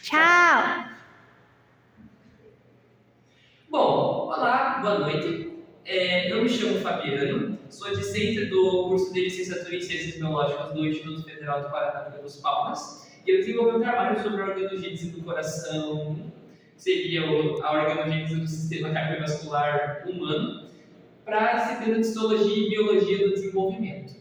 Tchau! Bom, olá, boa noite. Eu me chamo Fabiano, sou discente do curso de Licenciatura em Ciências Biológicas do Instituto Federal do Paraná de Dos Palmas. E eu desenvolvi um trabalho sobre a organogênese do coração, que seria a organogênese do sistema cardiovascular humano, para a disciplina de Histologia e Biologia do Desenvolvimento.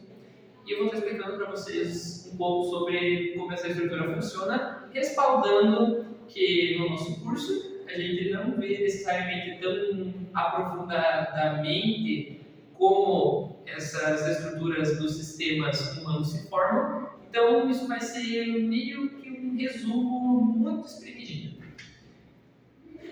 E eu vou estar explicando para vocês um pouco sobre como essa estrutura funciona, respaldando que no nosso curso a gente não vê necessariamente tão aprofundadamente como essas estruturas dos sistemas humanos se formam. Então, isso vai ser meio que um resumo muito espremidinho.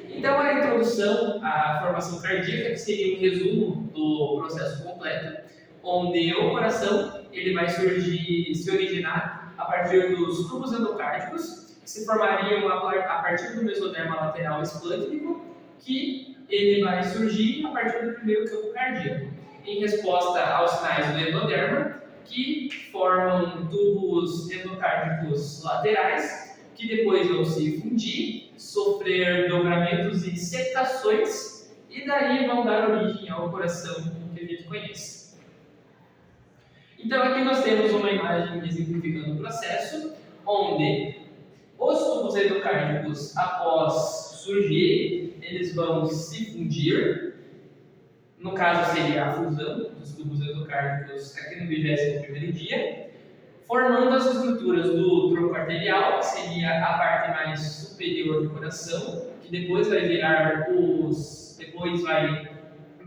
Então, a introdução à formação cardíaca, que seria um resumo do processo completo, onde o coração ele vai se originar a partir dos tubos endocárdicos, que se formariam a partir do mesoderma lateral esplâncnico, que ele vai surgir a partir do primeiro campo cardíaco, em resposta aos sinais do endoderma, que formam tubos endocárdicos laterais, que depois vão se fundir, sofrer dobramentos e septações, e daí vão dar origem ao coração que a gente conhece. Então aqui nós temos uma imagem exemplificando o processo, onde os tubos endocárdicos, após surgir, eles vão se fundir. No caso seria a fusão dos tubos endocárdicos aqui no 21º dia, formando as estruturas do tronco arterial, que seria a parte mais superior do coração, que depois vai virar do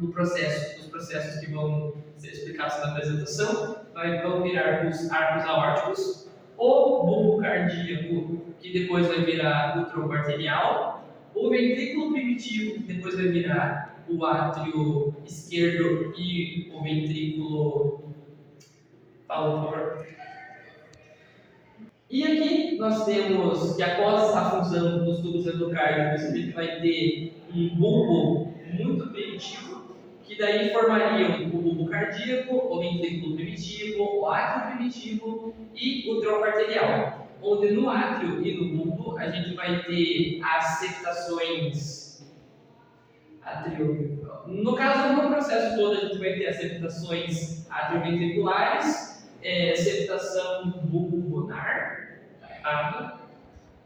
processo, os processos que vão ser explicados na apresentação, vão virar os arcos aórticos, o bulbo cardíaco, que depois vai virar o tronco arterial, o ventrículo primitivo, que depois vai virar o átrio esquerdo e o ventrículo... Fala, por favor. E aqui nós temos que após a fusão dos tubos endocárdicos, a gente vai ter um bulbo muito primitivo, que daí formariam o bulbo cardíaco, o ventrículo primitivo, o átrio primitivo e o tronco arterial. Onde no átrio e no bulbo a gente vai ter as septações. No caso, no processo todo, a gente vai ter as septações atrioventriculares, septação bulbonar, errado,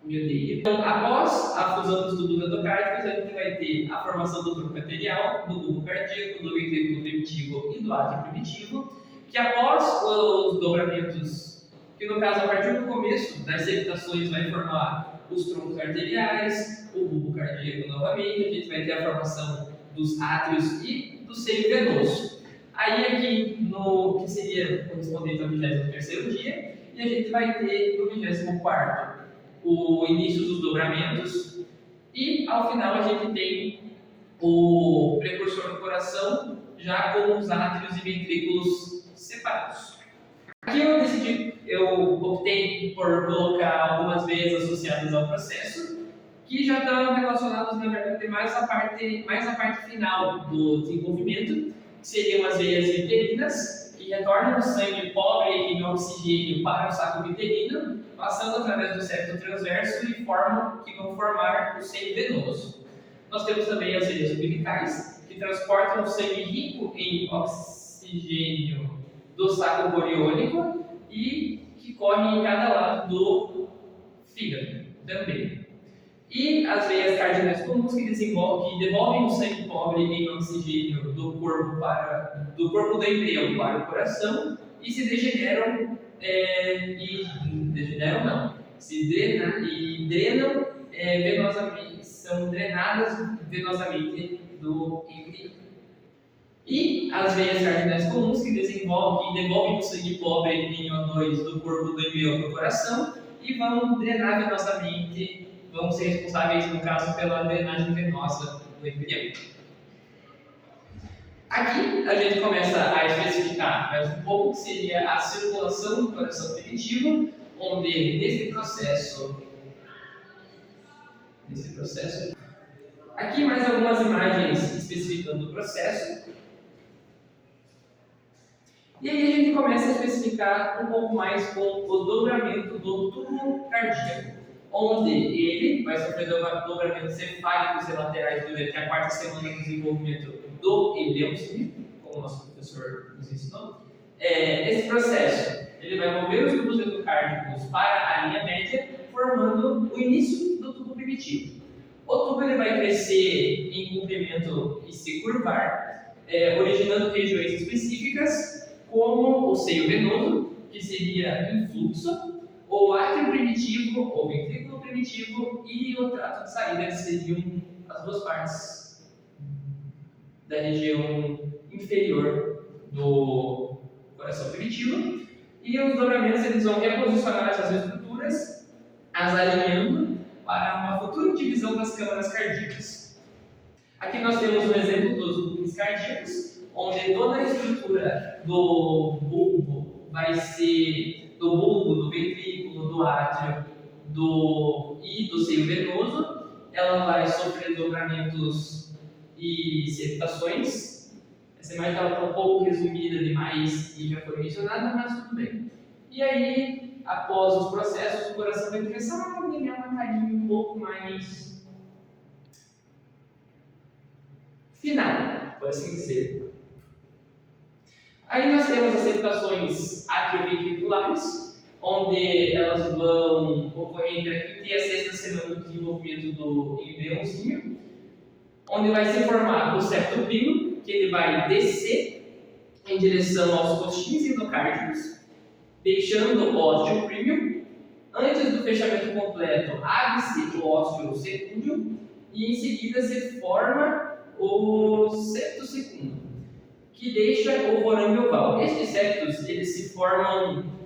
meu Deus. Então, após a fusão dos tubos endocárdicos, a gente vai ter a formação do tronco arterial, do bulbo cardíaco, do ventrículo primitivo e do átrio primitivo, que após os dobramentos, que no caso, a partir do começo das septações, vai formar os troncos arteriais, o bulbo cardíaco novamente, a gente vai ter a formação dos átrios e do seio venoso. Aí aqui, no que seria correspondente ao 23º dia, e a gente vai ter no 24º o início dos dobramentos, e ao final a gente tem o precursor do coração, já com os átrios e ventrículos separados. Aqui eu optei por colocar algumas veias associadas ao processo, que já estão relacionadas, na verdade, mais à parte final do desenvolvimento, que seriam as veias uterinas, que retornam o sangue pobre em oxigênio para o saco uterino, passando através do septo transverso e que vão formar o seio venoso. Nós temos também as veias umbilicais, que transportam o sangue rico em oxigênio do saco coriônico e que correm em cada lado do fígado também. E as veias cardíacas comuns que devolvem o sangue pobre em oxigênio do corpo do embrião para o coração e se degeneram drenam venosamente, são drenadas venosamente do embrião. E as veias cardinais comuns que devolvem o sangue pobre em O2 do corpo do embrião para o coração e vão drenar venosamente, vão ser responsáveis, no caso, pela drenagem venosa do embrião. Aqui a gente começa a especificar mais um pouco, que seria a circulação do coração primitivo, onde nesse processo, aqui mais algumas imagens especificando o processo. E aí a gente começa a especificar um pouco mais com o dobramento do tubo cardíaco. onde ele vai sofrer dobramentos cefálicos e laterais durante a quarta semana do desenvolvimento do embriãozinho, como o nosso professor nos ensinou. Esse processo ele vai mover os tubos endocárdicos para a linha média, formando o início do tubo primitivo. O tubo ele vai crescer em comprimento e se curvar, originando regiões específicas, como o seio venoso, que seria influxo, o átrio primitivo, ou ventrículo primitivo, e o trato de saída, que seriam as duas partes da região inferior do coração primitivo. E os dobramentos eles vão reposicionar essas estruturas, as alinhando para uma futura divisão das câmaras cardíacas. Aqui nós temos um exemplo dos rins cardíacos, onde toda a estrutura do bulbo vai ser do bulbo, do ventrículo, do átrio e do seio venoso. Ela vai sofrer dobramentos e septações. Essa imagem está um pouco resumida demais e já foi mencionada, mas tudo bem. E aí, após os processos, o coração vai começar a ganhar uma carinha um pouco mais final, por assim dizer. Aí nós temos as septações atrioventriculares, onde elas vão ocorrer entre a quinta e a sexta semana do desenvolvimento do embriãozinho, onde vai se formar o septo primo, que ele vai descer em direção aos coxins endocárdicos, deixando o ósteo premium. Antes do fechamento completo, abre-se o ósteo secúndio e em seguida se forma o septo secúndio, que deixa o forame oval. Estes septos eles se formam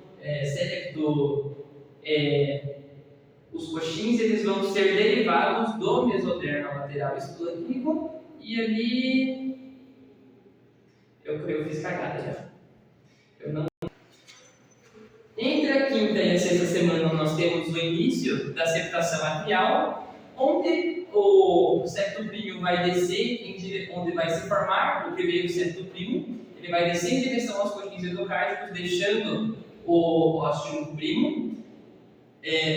os coxins eles vão ser derivados do mesodermo lateral esplâncnico e ali eu fiz cagada já. Entre a quinta e a sexta semana nós temos o início da septação atrial, onde o septo primo vai descer, onde vai se formar o primeiro septo primo, ele vai descer em direção aos coxins endocárdicos, deixando o ósteo primo.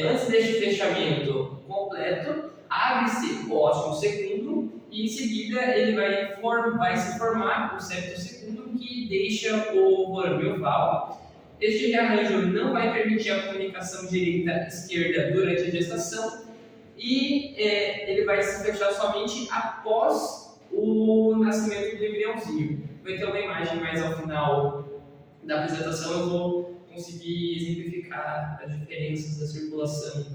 Antes deste fechamento completo, abre-se o ósteo secundum e em seguida ele vai se formar o septo secundum, que deixa o forame oval. Este rearranjo não vai permitir a comunicação direita-esquerda durante a gestação e ele vai se fechar somente após o nascimento do embriãozinho. Vai ter uma imagem mais ao final da apresentação, eu vou conseguir exemplificar as diferenças da circulação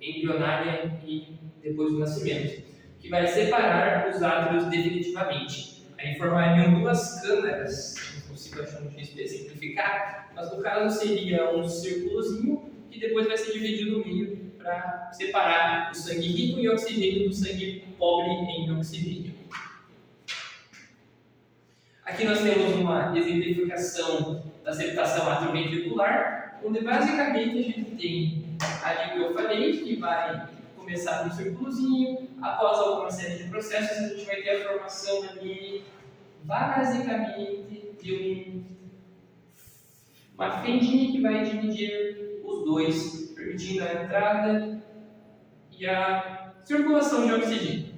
embrionária e depois do nascimento, que vai separar os átrios definitivamente. Aí formariam duas câmaras, não consigo achar um jeito de exemplificar, mas no caso seria um círculozinho que depois vai ser dividido no meio para separar o sangue rico em oxigênio do sangue pobre em oxigênio. Aqui nós temos uma exemplificação da septação atrioventricular, onde basicamente a gente tem ali que eu falei, que vai começar no círculozinho, após alguma série de processos a gente vai ter a formação ali, basicamente, de uma fendinha que vai dividir os dois, permitindo a entrada e a circulação de oxigênio.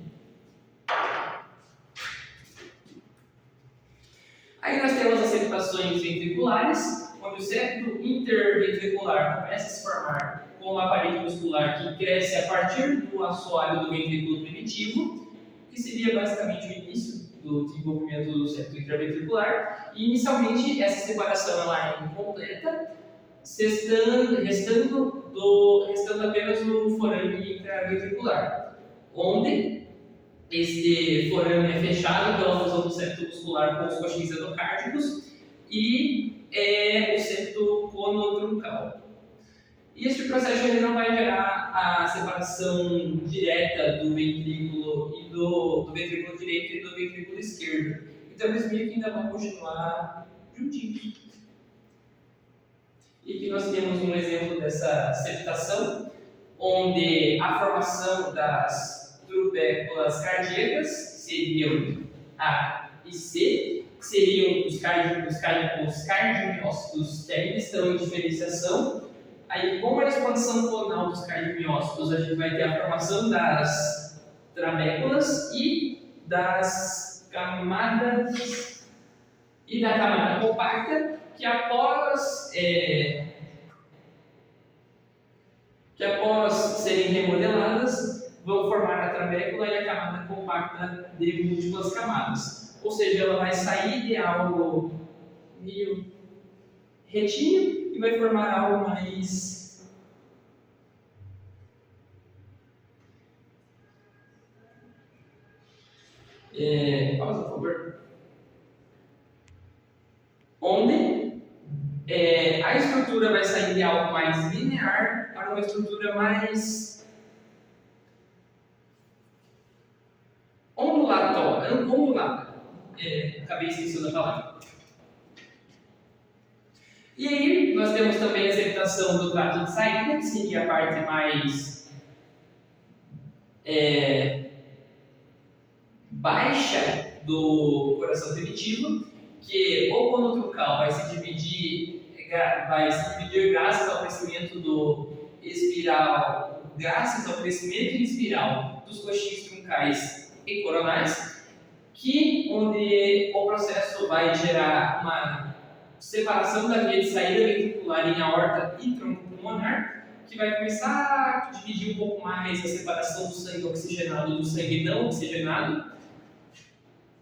Aí nós temos as septações ventriculares, onde o septo interventricular começa a se formar com uma parede muscular que cresce a partir do assoalho do ventrículo primitivo, que seria basicamente o início do desenvolvimento do septo interventricular. E inicialmente essa separação ela é incompleta, restando apenas o forame intraventricular, onde este forame é fechado pela fusão do septo muscular com os coxins endocárdicos e o septo conotroncal. E este processo ele não vai gerar a separação direta do ventrículo e do ventrículo direito e do ventrículo esquerdo. Então eles meio que ainda vão continuar juntinhos. E aqui nós temos um exemplo dessa septação, onde a formação das trubéculas cardíacas seriam A e C, que seriam os cardiócitos que ainda estão em diferenciação. Aí, com a expansão clonal dos cardiomiócitos, a gente vai ter a formação das trabéculas e das camadas e da camada compacta, que após serem remodeladas, vão formar a trabécula e a camada compacta de múltiplas camadas. Ou seja, ela vai sair de algo meio retinho e vai formar algo mais pausa, por favor. Onde a estrutura vai sair de algo mais linear para uma estrutura mais ondulada. Acabei esquecendo a palavra. E aí, nós temos também a septação do trato de saída, que seria a parte mais baixa do coração primitivo, que o conotrocal vai se dividir graças ao crescimento do espiral, graças ao crescimento em espiral dos coxins truncais e coronais, onde o processo vai gerar uma separação da via de saída ventricular em aorta e tronco pulmonar, que vai começar a dividir um pouco mais a separação do sangue oxigenado do sangue não oxigenado.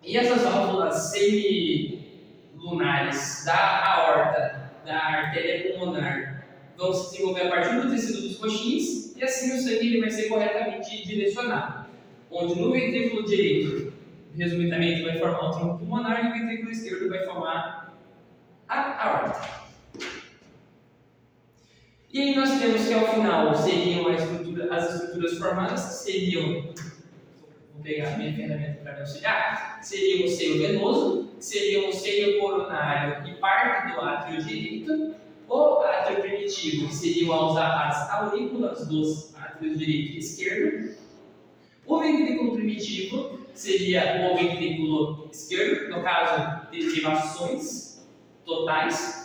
E essas válvulas semilunares da aorta, da artéria pulmonar, vão se desenvolver a partir do tecido dos coxins, e assim o sangue ele vai ser corretamente direcionado. Onde no ventrículo direito, resumidamente, vai formar o tronco pulmonar, e o ventrículo esquerdo vai formar a aorta. E aí nós temos que ao final seriam as estruturas formadas, seriam, vou pegar a minha ferramenta para me auxiliar, seria o seio venoso, seria o seio coronário e parte do átrio direito, o átrio primitivo, que seriam as aurículas dos átrios direito e esquerdo, o ventrículo primitivo seria o ventrículo esquerdo, no caso de derivações totais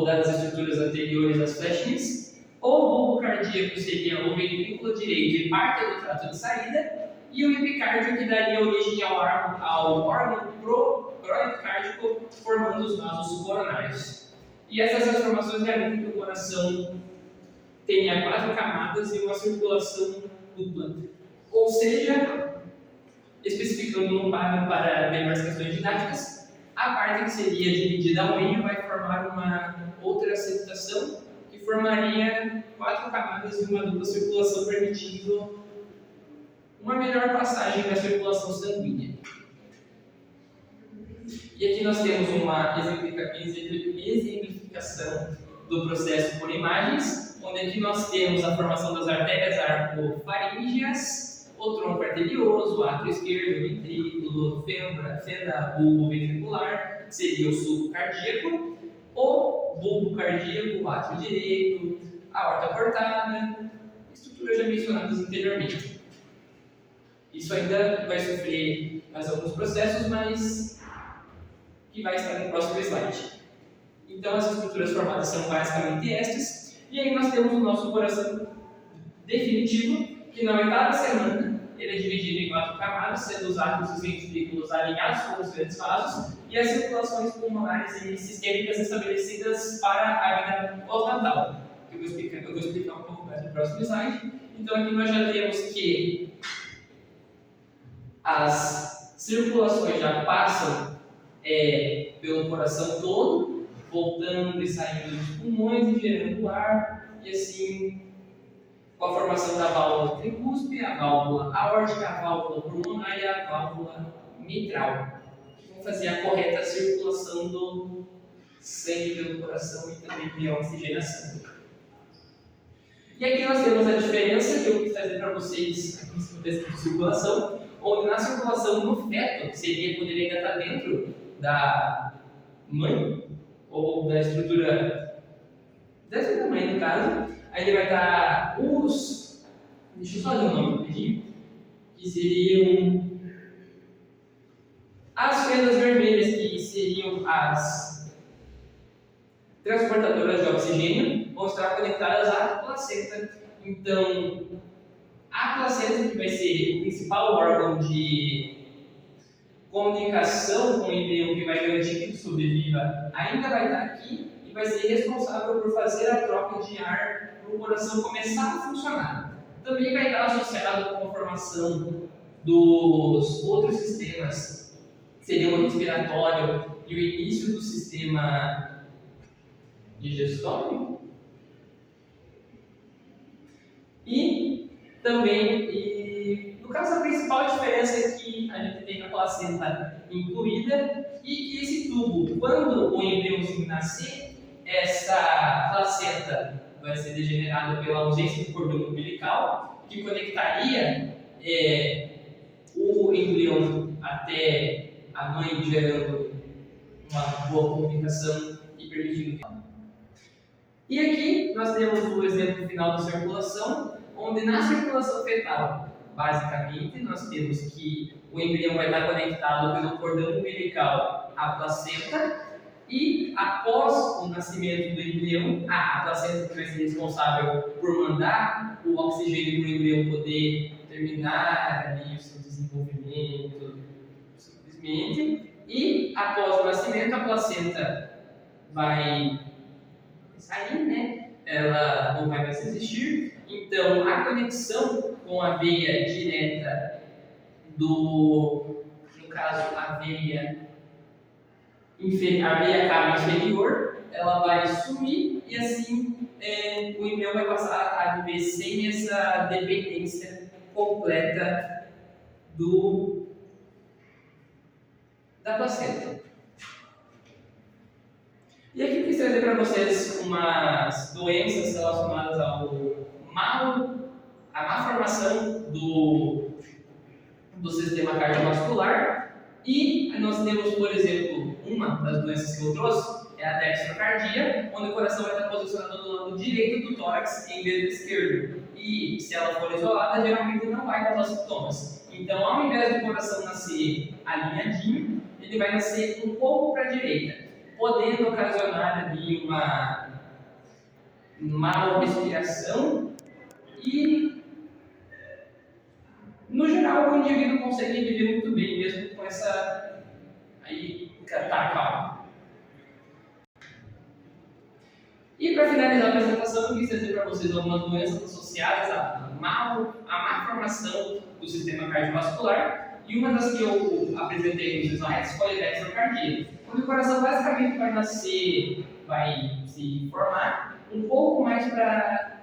das estruturas anteriores às flechinhas. O bulbo cardíaco seria o ventrículo direito e parte do trato de saída, e o epicárdio que daria origem ao órgão proepicárdico, formando os vasos coronários. E essas transformações garantem que o coração tenha 4 camadas e uma circulação dupla. Ou seja, especificando um plano para melhores questões didáticas, a parte que seria dividida ao meio vai formar uma outra septação que formaria 4 camadas e uma dupla circulação, permitindo uma melhor passagem da circulação sanguínea. E aqui nós temos uma exemplificação do processo por imagens, onde aqui nós temos a formação das artérias arcofaríngeas, o tronco arterioso, o átrio esquerdo, o ventrículo, fenda bulbo ventricular, seria o sulco cardíaco, o bulbo cardíaco, o átrio direito, a aorta cortada, estruturas já mencionadas anteriormente. Isso ainda vai sofrer mais alguns processos, mas que vai estar no próximo slide. Então, as estruturas formadas são basicamente estas, e aí nós temos o nosso coração definitivo, que na 8ª semana ele é dividido em 4 camadas, sendo os átrios e os ventrículos alinhados com os grandes vasos, e as circulações pulmonares e sistêmicas estabelecidas para a vida pós-natal. Eu vou explicar um pouco mais no próximo slide. Então, aqui nós já temos que as circulações já passam pelo coração todo, voltando e saindo dos pulmões e gerando ar, e assim, com a formação da válvula tricúspide, a válvula aórtica, a válvula pulmonar e a válvula mitral, que vão fazer a correta circulação do sangue pelo coração e também de oxigenação. E aqui nós temos a diferença que eu quis trazer para vocês aqui nesse contexto de circulação, onde na circulação no feto, que seria quando ele ainda está dentro da mãe, ou da estrutura dentro da mãe, no caso, aí ele vai estar deixa eu só ler o nome rapidinho, que seriam as fendas vermelhas, que seriam as transportadoras de oxigênio, vão estar conectadas à placenta. Então, a placenta, que vai ser o principal órgão de comunicação com o embrião, que vai garantir que ele sobreviva, ainda vai estar aqui e vai ser responsável por fazer a troca de ar para o coração começar a funcionar. Também vai estar associado com a formação dos outros sistemas, que seriam o respiratório e o início do sistema digestório. E também, no caso, a principal diferença é que a gente tem a placenta incluída e que esse tubo, quando o embriãozinho nascer, essa placenta vai ser degenerada pela ausência do cordão umbilical, que conectaria o embrião até a mãe, gerando uma boa comunicação e permitindo. E aqui nós temos o exemplo final da circulação, onde na circulação fetal, basicamente, nós temos que o embrião vai estar conectado pelo cordão umbilical à placenta, e após o nascimento do embrião, a placenta que vai ser responsável por mandar o oxigênio para o embrião poder terminar ali o seu desenvolvimento, simplesmente. E após o nascimento, a placenta vai sair, né? Ela não vai mais existir. Então, a conexão com a veia direta no caso, a veia cava inferior, ela vai sumir e assim o embrião vai passar a viver sem essa dependência completa da placenta. E aqui eu quis trazer para vocês umas doenças relacionadas à má formação do sistema cardiovascular. E nós temos, por exemplo, uma das doenças que eu trouxe é a dextrocardia, onde o coração vai estar posicionado do lado direito do tórax em vez do esquerdo. E se ela for isolada, geralmente não vai causar sintomas. Então, ao invés do coração nascer alinhadinho, ele vai nascer um pouco para a direita, podendo ocasionar ali uma má respiração e, no geral, o indivíduo consegue viver muito bem mesmo com essa calma. E para finalizar a apresentação, eu quis trazer para vocês algumas doenças associadas à má formação do sistema cardiovascular. E uma das que eu apresentei nos slides foi a dextrocardia, onde o coração basicamente vai nascer, vai se formar um pouco mais para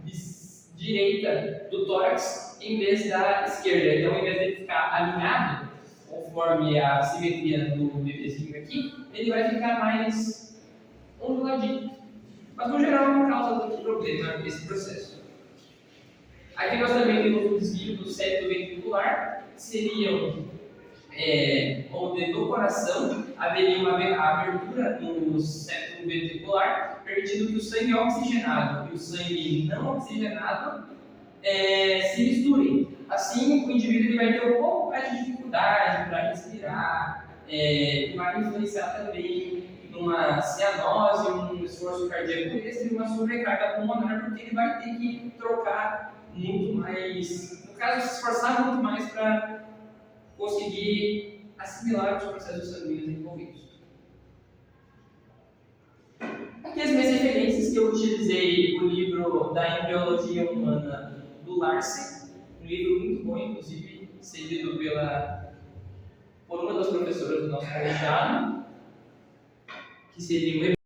a direita do tórax em vez da esquerda. Então, em vez de ele ficar alinhado, conforme a simetria do bebezinho aqui, ele vai ficar mais onduladinho. Mas, no geral, não causa muito problema esse processo. Aqui nós também temos o desvio do septo ventricular, que seriam onde no coração haveria uma abertura no septo ventricular, permitindo que o sangue oxigenado e o sangue não oxigenado se misturem. Assim, o indivíduo vai ter um pouco mais de dificuldade para respirar, e vai influenciar também numa cianose, um esforço cardíaco extra e uma sobrecarga pulmonar, porque ele vai ter que trocar muito mais, no caso, se esforçar muito mais para conseguir assimilar os processos sanguíneos envolvidos. Aqui as minhas referências que eu utilizei: o livro da Embriologia Humana do Larsen, um livro muito bom, inclusive cedido por uma das professoras do nosso colegiado, que seria